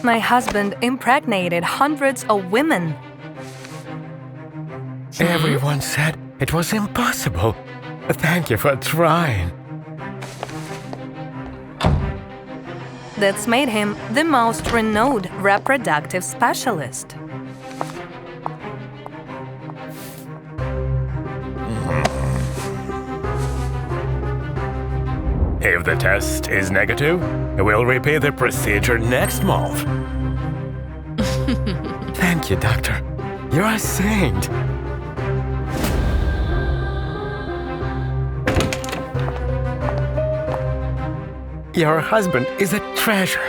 My husband impregnated hundreds of women. Everyone said it was impossible. Thank you for trying. That's made him the most renowned reproductive specialist. If the test is negative, we'll repeat the procedure next month. Thank you, doctor. You're a saint. Your husband is a treasure.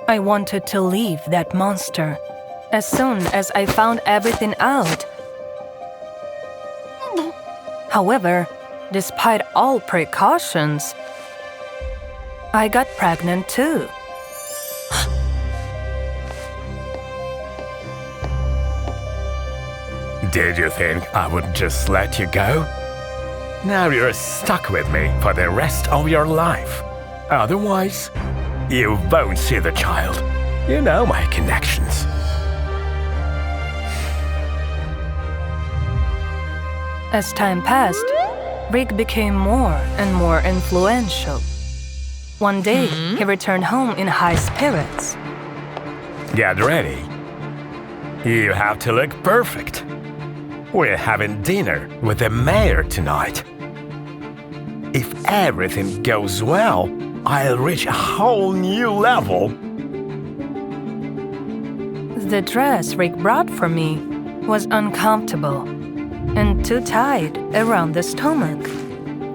I wanted to leave that monster as soon as I found everything out. However, despite all precautions, I got pregnant too. Did you think I would just let you go? Now you're stuck with me for the rest of your life. Otherwise, you won't see the child. You know my connections. As time passed, Rick became more and more influential. One day, he returned home in high spirits. Get ready. You have to look perfect. We're having dinner with the mayor tonight. If everything goes well, I'll reach a whole new level. The dress Rick brought for me was uncomfortable and too tight around the stomach.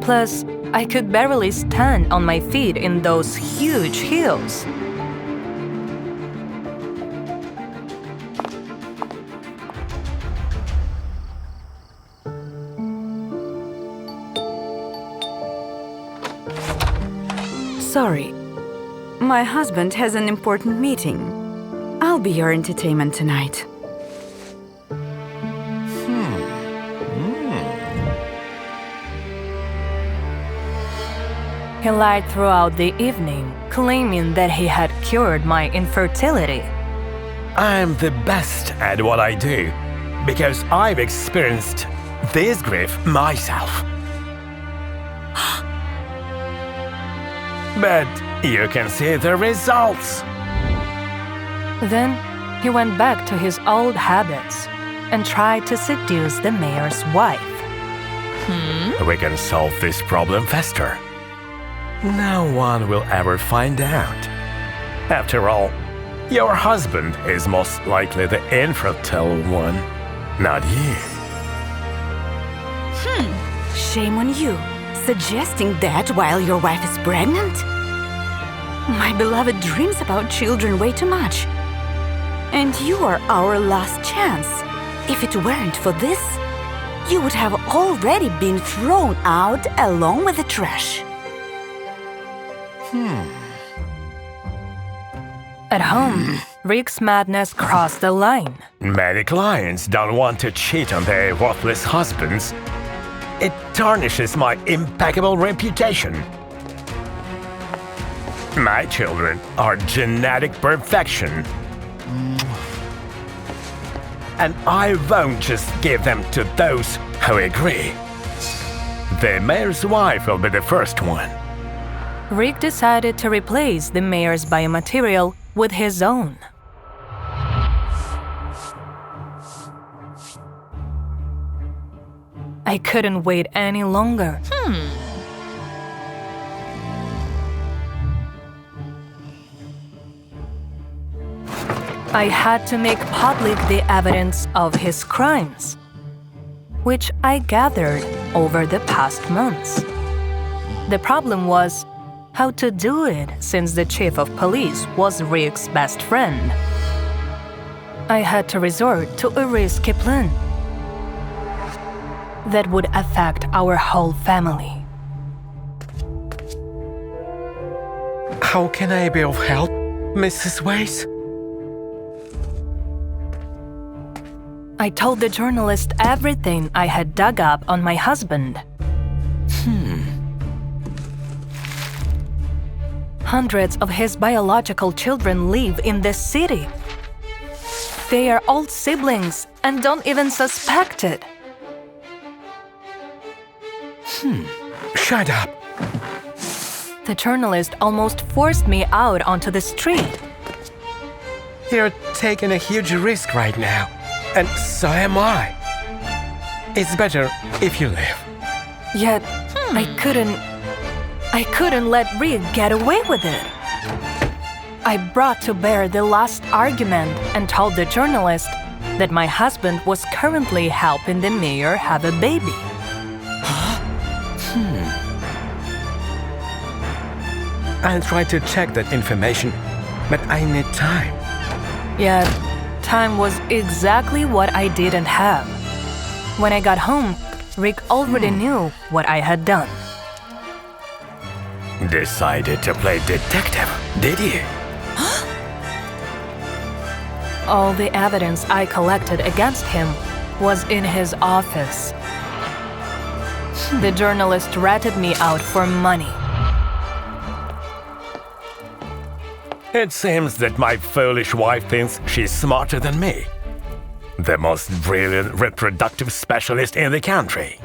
Plus, I could barely stand on my feet in those huge heels. Sorry. My husband has an important meeting. I'll be your entertainment tonight. He lied throughout the evening, claiming that he had cured my infertility. I'm the best at what I do because I've experienced this grief myself. But you can see the results. Then he went back to his old habits and tried to seduce the mayor's wife. We can solve this problem faster. No one will ever find out. After all, your husband is most likely the infertile one, not you. Shame on you, suggesting that while your wife is pregnant? My beloved dreams about children way too much. And you are our last chance. If it weren't for this, you would have already been thrown out along with the trash. At home, Rick's madness crossed the line. Many clients don't want to cheat on their worthless husbands. It tarnishes my impeccable reputation. My children are genetic perfection. And I won't just give them to those who agree. The mayor's wife will be the first one. Rick decided to replace the mayor's biomaterial with his own. I couldn't wait any longer. I had to make public the evidence of his crimes, which I gathered over the past months. The problem was how to do it since the chief of police was Rick's best friend. I had to resort to a risky plan that would affect our whole family. How can I be of help, Mrs. Weiss? I told the journalist everything I had dug up on my husband. Hundreds of his biological children live in this city. They are all siblings and don't even suspect it. Shut up. The journalist almost forced me out onto the street. You're taking a huge risk right now, and so am I. It's better if you leave. Yet, I couldn't let Rick get away with it. I brought to bear the last argument and told the journalist that my husband was currently helping the mayor have a baby. I'll try to check that information, but I need time. Yet, time was exactly what I didn't have. When I got home, Rick already knew what I had done. Decided to play detective, did you? All the evidence I collected against him was in his office. The journalist ratted me out for money. It seems that my foolish wife thinks she's smarter than me. The most brilliant reproductive specialist in the country.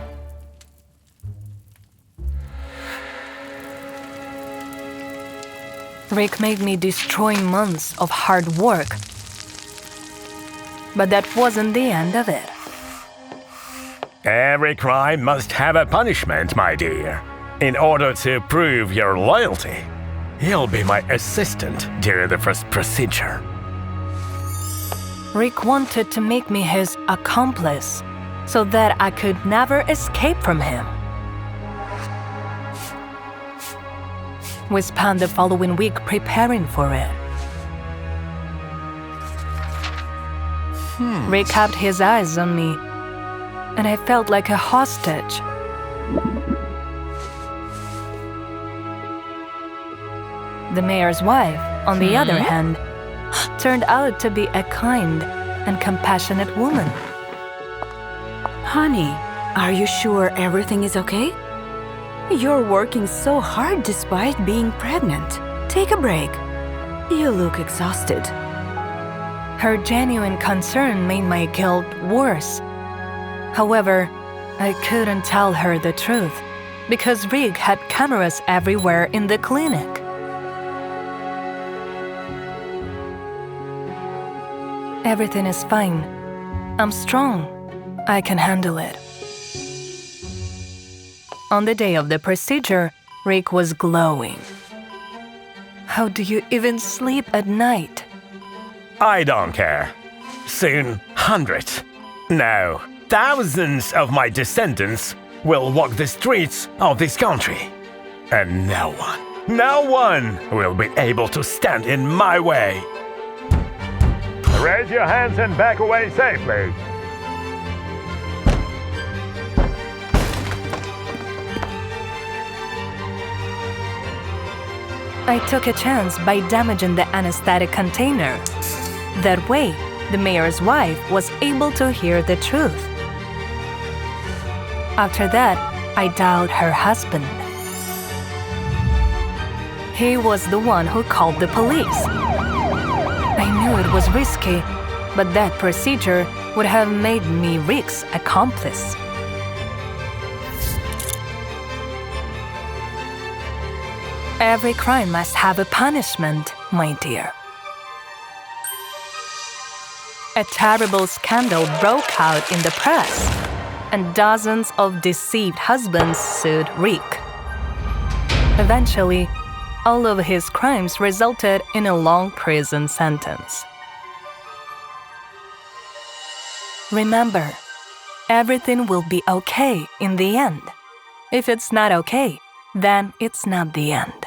Rick made me destroy months of hard work. But that wasn't the end of it. Every crime must have a punishment, my dear. In order to prove your loyalty, you'll be my assistant during the first procedure. Rick wanted to make me his accomplice so that I could never escape from him. We spent the following week preparing for it. Rick kept his eyes on me, and I felt like a hostage. The mayor's wife, on the other hand, turned out to be a kind and compassionate woman. Honey, are you sure everything is okay? You're working so hard despite being pregnant. Take a break. You look exhausted. Her genuine concern made my guilt worse. However, I couldn't tell her the truth because Rick had cameras everywhere in the clinic. Everything is fine. I'm strong. I can handle it. On the day of the procedure, Rick was glowing. How do you even sleep at night? I don't care. Soon, hundreds, no, thousands of my descendants will walk the streets of this country. And no one will be able to stand in my way. Raise your hands and back away safely. I took a chance by damaging the anesthetic container. That way, the mayor's wife was able to hear the truth. After that, I dialed her husband. He was the one who called the police. I knew it was risky, but that procedure would have made me Rick's accomplice. Every crime must have a punishment, my dear. A terrible scandal broke out in the press, and dozens of deceived husbands sued Rick. Eventually, all of his crimes resulted in a long prison sentence. Remember, everything will be okay in the end. If it's not okay, then it's not the end.